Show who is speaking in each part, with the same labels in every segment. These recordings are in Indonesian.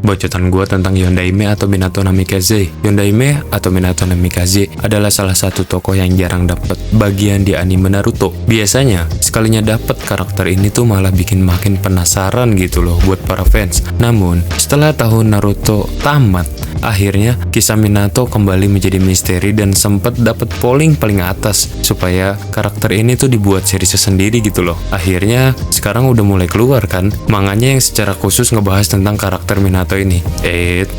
Speaker 1: bacotan gue tentang Yondaime atau Minato Namikaze. Yondaime atau Minato Namikaze adalah salah satu tokoh yang jarang dapat bagian di anime Naruto. Biasanya, sekalinya dapat karakter ini tuh malah bikin makin penasaran gitu loh buat para fans. Namun, setelah tahun Naruto tamat, akhirnya kisah Minato kembali menjadi misteri dan sempat dapat polling paling atas supaya karakter ini tuh dibuat series sendiri gitu loh. Akhirnya sekarang udah mulai keluar kan manganya yang secara khusus ngebahas tentang karakter Minato ini.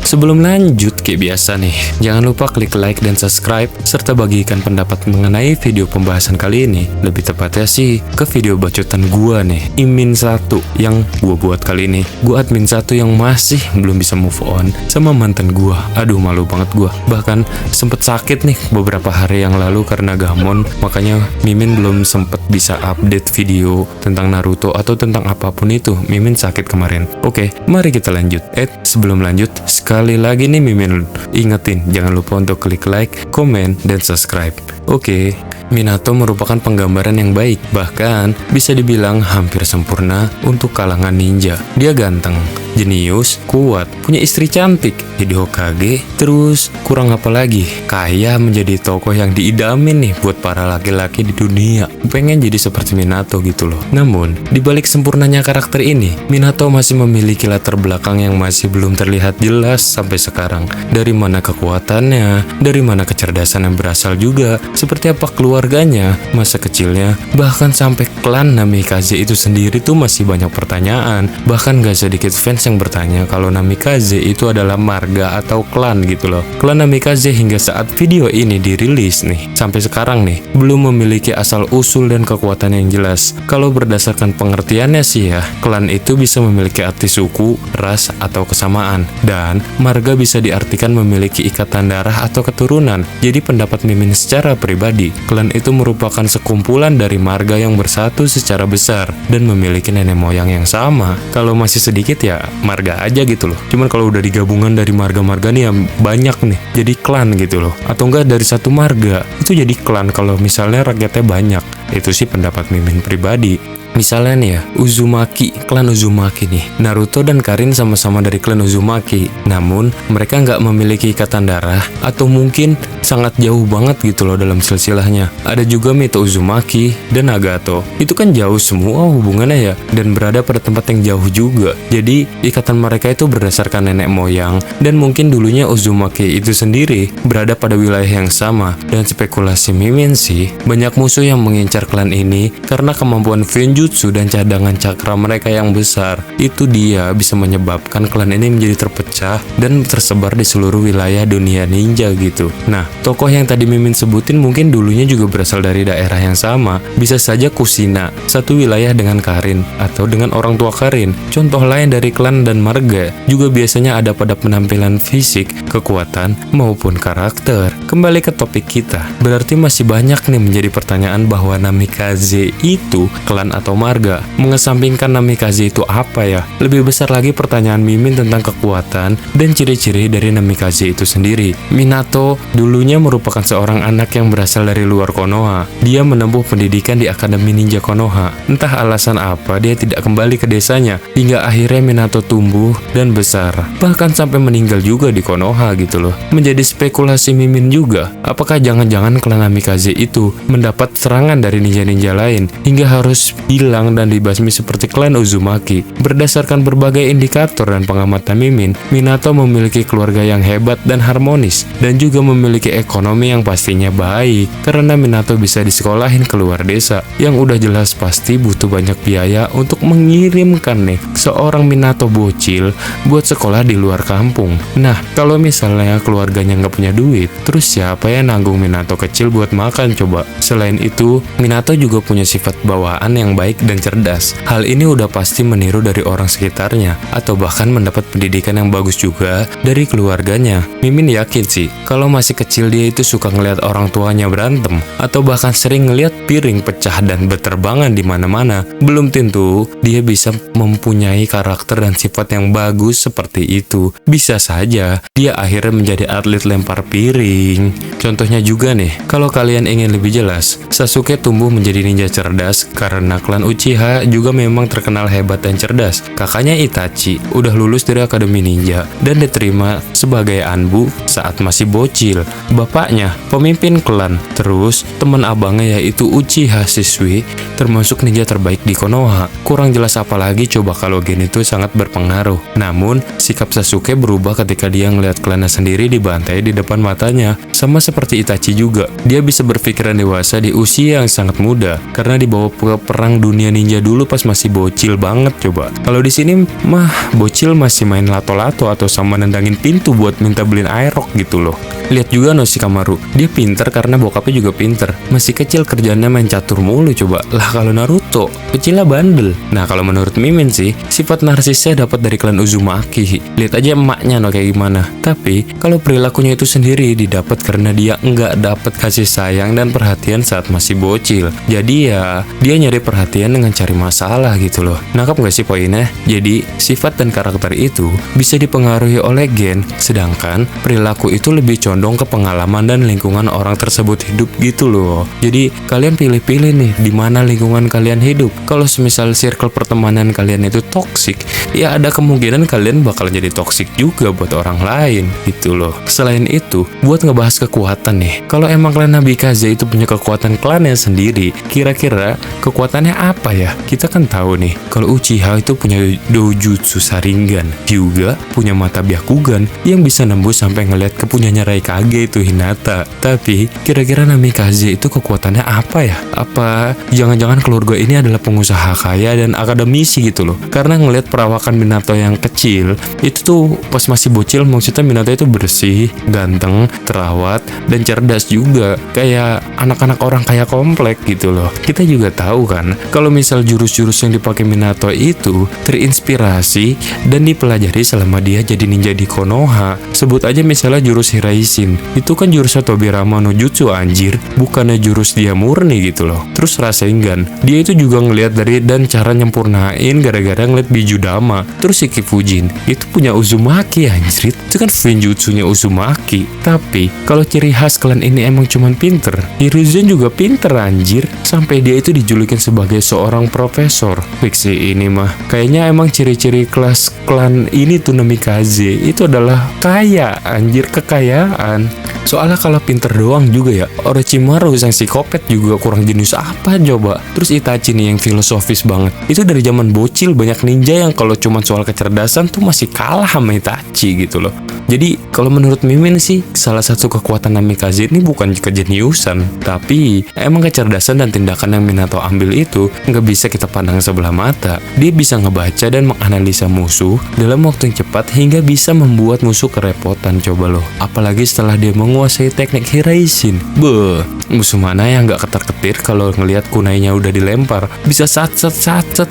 Speaker 1: Sebelum lanjut kayak biasa nih, jangan lupa klik like dan subscribe serta bagikan pendapat mengenai video pembahasan kali ini. Lebih tepatnya sih ke video bacotan gua nih, Imin 1 yang gua buat kali ini. Gua admin 1 yang masih belum bisa move on sama mantan gua. Aduh, malu banget gua. Bahkan sempet sakit nih beberapa hari yang lalu karena gamon, makanya Mimin belum sempet bisa update video tentang Naruto atau tentang apapun itu. Mimin sakit kemarin. Oke, mari kita lanjut. Sebelum lanjut, sekali lagi nih Mimin ingetin, jangan lupa untuk klik like, komen, dan subscribe. Oke. Minato merupakan penggambaran yang baik, bahkan bisa dibilang hampir sempurna untuk kalangan ninja. Dia ganteng, jenius, kuat, punya istri cantik, jadi Hokage, terus kurang apa lagi? Kaya, menjadi tokoh yang diidamin nih buat para laki-laki di dunia. Pengen jadi seperti Minato gitu loh. Namun, dibalik sempurnanya karakter ini, Minato masih memiliki latar belakang yang masih belum terlihat jelas sampai sekarang. Dari mana kekuatannya, dari mana kecerdasan yang berasal juga, seperti apa keluarganya, masa kecilnya, bahkan sampai klan Namikaze itu sendiri tuh masih banyak pertanyaan. Bahkan gak sedikit fans yang bertanya kalau Namikaze itu adalah marga atau klan gitu loh. Klan Namikaze hingga saat video ini dirilis nih, sampai sekarang nih, belum memiliki asal usul dan kekuatan yang jelas. Kalau berdasarkan pengertiannya sih ya, klan itu bisa memiliki arti suku, ras, atau kesamaan. Dan marga bisa diartikan memiliki ikatan darah atau keturunan. Jadi pendapat Mimin secara pribadi, klan itu merupakan sekumpulan dari marga yang bersatu secara besar dan memiliki nenek moyang yang sama. Kalau masih sedikit ya marga aja gitu loh. Cuman kalau udah digabungan dari marga-marga nih ya banyak nih, jadi klan gitu loh. Atau enggak dari satu marga itu jadi klan kalau misalnya rakyatnya banyak. Itu sih pendapat Mimin pribadi. Misalnya nih ya, Uzumaki, klan Uzumaki nih. Naruto dan Karin sama-sama dari klan Uzumaki. Namun, mereka nggak memiliki ikatan darah, atau mungkin sangat jauh banget gitu loh dalam silsilahnya. Ada juga Mito Uzumaki dan Nagato. Itu kan jauh semua hubungannya ya, dan berada pada tempat yang jauh juga. Jadi, ikatan mereka itu berdasarkan nenek moyang, dan mungkin dulunya Uzumaki itu sendiri berada pada wilayah yang sama. Dan spekulasi Mimin sih, banyak musuh yang mengincar klan ini karena kemampuan Genjutsu dan cadangan cakra mereka yang besar. Itu dia bisa menyebabkan klan ini menjadi terpecah dan tersebar di seluruh wilayah dunia ninja gitu. Nah, tokoh yang tadi Mimin sebutin mungkin dulunya juga berasal dari daerah yang sama. Bisa saja Kushina, satu wilayah dengan Karin atau dengan orang tua Karin. Contoh lain dari klan dan marga juga biasanya ada pada penampilan fisik, kekuatan, maupun karakter. Kembali ke topik kita, berarti masih banyak nih menjadi pertanyaan bahwa Namikaze itu klan atau marga. Mengesampingkan Namikaze itu apa ya? Lebih besar lagi pertanyaan Mimin tentang kekuatan dan ciri-ciri dari Namikaze itu sendiri. Minato dulunya merupakan seorang anak yang berasal dari luar Konoha. Dia menempuh pendidikan di Akademi Ninja Konoha. Entah alasan apa dia tidak kembali ke desanya, hingga akhirnya Minato tumbuh dan besar. Bahkan sampai meninggal juga di Konoha gitu loh. Menjadi spekulasi Mimin juga, apakah jangan-jangan klan Namikaze itu mendapat serangan dari ninja-ninja lain hingga harus hilang dan dibasmi seperti klan Uzumaki. Berdasarkan berbagai indikator dan pengamatan Mimin, Minato memiliki keluarga yang hebat dan harmonis, dan juga memiliki ekonomi yang pastinya baik, karena Minato bisa disekolahin ke luar desa, yang udah jelas pasti butuh banyak biaya untuk mengirimkan nih seorang Minato bocil buat sekolah di luar kampung. Nah, kalau misalnya keluarganya nggak punya duit, terus siapa yang nanggung Minato kecil buat makan coba? Selain itu, Minato juga punya sifat bawaan yang baik dan cerdas. Hal ini udah pasti meniru dari orang sekitarnya, atau bahkan mendapat pendidikan yang bagus juga dari keluarganya. Mimin yakin sih, kalau masih kecil dia itu suka ngeliat orang tuanya berantem, atau bahkan sering ngeliat piring pecah dan berterbangan di mana-mana. Belum tentu dia bisa mempunyai karakter dan sifat yang bagus seperti itu. Bisa saja dia akhirnya menjadi atlet lempar piring. Contohnya juga nih, kalau kalian ingin lebih jelas, Sasuke tumbuh menjadi ninja cerdas karena klan klan Uchiha juga memang terkenal hebat dan cerdas. Kakaknya Itachi udah lulus dari Akademi Ninja dan diterima sebagai Anbu saat masih bocil. Bapaknya pemimpin klan, terus teman abangnya yaitu Uchiha Shisui termasuk ninja terbaik di Konoha. Kurang jelas apalagi coba kalau gen itu sangat berpengaruh. Namun, sikap Sasuke berubah ketika dia ngelihat klannya sendiri dibantai di depan matanya. Sama seperti Itachi juga, dia bisa berpikiran dewasa di usia yang sangat muda karena dibawa ke perang dunia ninja dulu pas masih bocil banget coba. Kalau di sini mah bocil masih main lato-lato atau sama nendangin pintu buat minta beliin aerok gitu loh. Lihat juga no Shikamaru, dia pinter karena bokapnya juga pinter. Masih kecil kerjanya main catur mulu coba. Lah kalau Naruto, kecilnya bandel. Nah kalau menurut Mimin sih, sifat narsisnya dapat dari klan Uzumaki. Lihat aja emaknya no kayak gimana. Tapi kalau perilakunya itu sendiri didapat karena dia nggak dapat kasih sayang dan perhatian saat masih bocil. Jadi ya dia nyari perhatian dengan cari masalah gitu loh. Nangkap nggak sih poinnya? Jadi sifat dan karakter itu bisa dipengaruhi oleh gen, sedangkan perilaku itu lebih condong ke pengalaman dan lingkungan orang tersebut hidup gitu loh. Jadi kalian pilih-pilih nih di mana lingkungan kalian hidup. Kalau semisal circle pertemanan kalian itu toksik, ya ada kemungkinan kalian bakal jadi toksik juga buat orang lain gitu loh. Selain itu, buat ngebahas kekuatan nih. Kalau emang klan Namikaze itu punya kekuatan klannya sendiri, kira-kira kekuatannya apa ya? Kita kan tahu nih, kalau Uchiha itu punya Dojutsu Sharingan, juga punya mata Byakugan yang bisa nembus sampai ngeliat ke punyanya Raikage itu Hinata. Tapi kira-kira Namikaze itu kekuatannya apa ya? Apa jangan-jangan keluarga ini adalah pengusaha kaya dan akademisi gitu loh? Karena ngeliat perawakan Minato yang kecil itu tuh pas masih bocil, maksudnya Minato itu bersih, ganteng, terawat, dan cerdas juga kayak anak-anak orang kaya komplek gitu loh. Kita juga tahu kan kalau misal jurus-jurus yang dipakai Minato itu terinspirasi dan dipelajari selama dia jadi ninja di Konoha. Sebut aja misalnya jurus Hiraishin, itu kan jurus Tobirama no Jutsu anjir, bukannya jurus dia murni gitu loh. Terus Rasengan, dia itu juga ngelihat dari dan cara nyempurnain gara-gara ngeliat Bijudama. Terus Shikifujin, itu punya Uzumaki anjir, itu kan Finjutsunya Uzumaki. Tapi kalau ciri khas klan ini emang cuman pinter, Hiruzen juga pinter anjir, sampai dia itu dijulukin sebagai seorang profesor. Fiksi ini mah kayaknya emang ciri-ciri kelas klan ini tuh Namikaze itu adalah kaya anjir, kekayaan. Soalnya kalau pinter doang juga ya, Orochimaru sang psikopat juga kurang jenius apa coba. Terus Itachi nih yang filosofis banget, itu dari zaman bocil banyak ninja yang kalau cuma soal kecerdasan tuh masih kalah sama Itachi gitu loh. Jadi kalau menurut Mimin sih, salah satu kekuatan Namikaze ini bukan kejeniusan, tapi emang kecerdasan dan tindakan yang Minato ambil itu nggak bisa kita pandang sebelah mata. Dia bisa ngebaca dan menganalisa musuh dalam waktu yang cepat hingga bisa membuat musuh kerepotan coba loh. Apalagi setelah dia menguasai teknik Hiraishin. Beuh, musuh mana yang nggak ketar-ketir kalau ngelihat kunainya udah dilempar. Bisa sat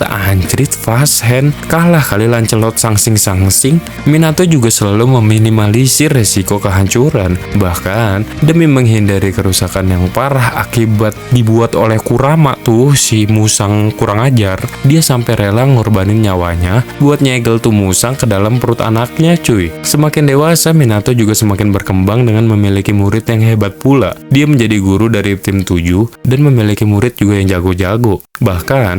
Speaker 1: anjrit fast hand. Kalah kali Lancelot sangsing. Minato juga selalu meminimalisir resiko kehancuran. Bahkan demi menghindari kerusakan yang parah akibat dibuat oleh Kurama tuh si Musang kurang ajar, dia sampai rela ngorbanin nyawanya buat nyegel tuh Musang ke dalam perut anaknya cuy. Semakin dewasa, Minato juga semakin berkembang dengan memiliki murid yang hebat pula. Dia menjadi guru dari tim 7 dan memiliki murid juga yang jago-jago. Bahkan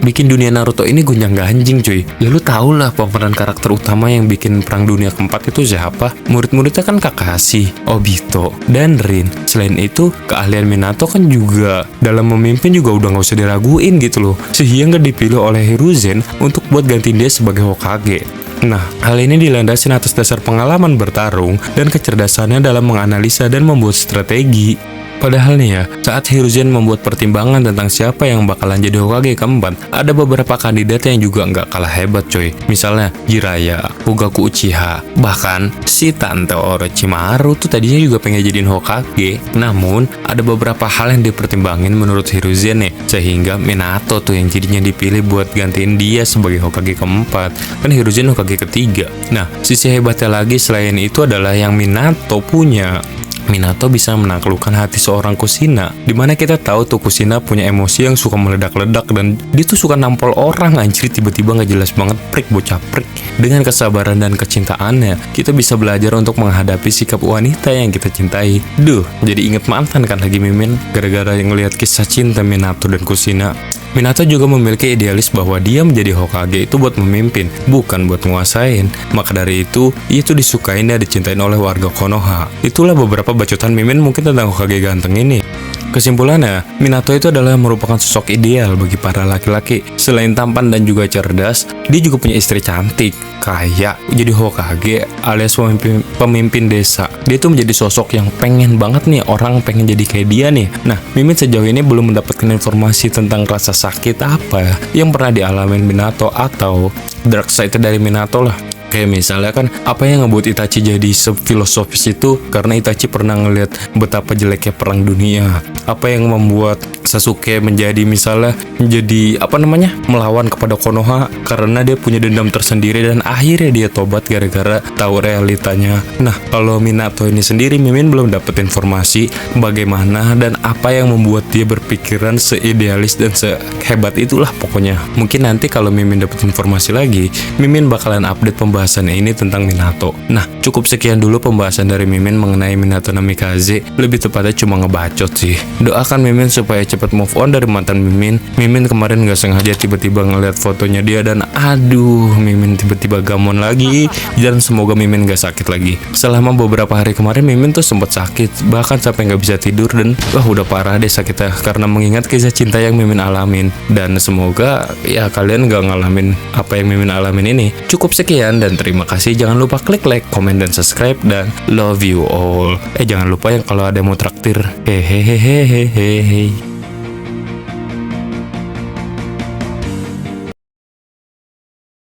Speaker 1: bikin dunia Naruto ini gonjang-ganjing cuy. Lalu tau lah pemeran karakter utama yang bikin perang dunia keempat itu siapa? Murid-muridnya kan Kakashi, Obito, dan Rin. Selain itu, keahlian Minato kan juga dalam memimpin juga udah gak usah diraguin gitu loh. Sehingga dipilih oleh Hiruzen untuk buat gantiin dia sebagai Hokage. Nah, hal ini dilandasi atas dasar pengalaman bertarung dan kecerdasannya dalam menganalisa dan membuat strategi. Padahal nih ya, saat Hiruzen membuat pertimbangan tentang siapa yang bakalan jadi Hokage keempat, ada beberapa kandidat yang juga nggak kalah hebat coy. Misalnya Jiraiya, Fugaku Uchiha, bahkan si Tante Orochimaru tuh tadinya juga pengen jadiin Hokage. Namun, ada beberapa hal yang dipertimbangin menurut Hiruzen nih, sehingga Minato tuh yang jadinya dipilih buat gantiin dia sebagai Hokage keempat. Kan Hiruzen Hokage ketiga. Nah, sisi hebatnya lagi selain itu adalah yang Minato punya. Minato bisa menaklukkan hati seorang Kushina, dimana kita tahu tuh Kushina punya emosi yang suka meledak-ledak dan dia tuh suka nampol orang anjir, tiba-tiba nggak jelas banget bocah prik. Dengan kesabaran dan kecintaannya, kita bisa belajar untuk menghadapi sikap wanita yang kita cintai. Duh, jadi inget mantan kan lagi Mimin, gara-gara yang ngeliat kisah cinta Minato dan Kushina. Minato juga memiliki idealis bahwa dia menjadi Hokage itu buat memimpin, bukan buat nguasain. Maka dari itu, ia tuh disukain dan dicintain oleh warga Konoha. Itulah beberapa bacotan Mimin mungkin tentang Hokage ganteng ini. Kesimpulannya, Minato itu adalah merupakan sosok ideal bagi para laki-laki. Selain tampan dan juga cerdas, dia juga punya istri cantik, kaya, jadi Hokage alias pemimpin desa. Dia tuh menjadi sosok yang pengen banget nih orang pengen jadi kayak dia nih. Nah, Mimin sejauh ini belum mendapatkan informasi tentang rasa sakit apa yang pernah dialami Minato atau dark side dari Minato lah. Kayak misalnya kan, apa yang ngebuat Itachi jadi filosofis itu karena Itachi pernah ngeliat betapa jeleknya perang dunia. Apa yang membuat Sasuke menjadi melawan kepada Konoha karena dia punya dendam tersendiri dan akhirnya dia tobat gara-gara tahu realitanya. Nah, kalau Minato ini sendiri, Mimin belum dapat informasi bagaimana dan apa yang membuat dia berpikiran seidealis dan sehebat itulah pokoknya. Mungkin nanti kalau Mimin dapat informasi lagi, Mimin bakalan update pembahasan ini tentang Minato. Nah, cukup sekian dulu pembahasan dari Mimin mengenai Minato Namikaze. Lebih tepatnya cuma ngebacot sih. Doakan Mimin supaya cepat move on dari mantan Mimin. Mimin kemarin gak sengaja tiba-tiba ngeliat fotonya dia dan aduh, Mimin tiba-tiba gamon lagi. Dan semoga Mimin gak sakit lagi. Selama beberapa hari kemarin Mimin tuh sempat sakit, bahkan sampai gak bisa tidur dan udah parah deh sakitnya karena mengingat kisah cinta yang Mimin alamin. Dan semoga ya kalian gak ngalamin apa yang Mimin alamin ini. Cukup sekian dan terima kasih. Jangan lupa klik like, komen, dan subscribe, dan love you all. Jangan lupa yang kalau ada yang mau traktir, hehehehehehe.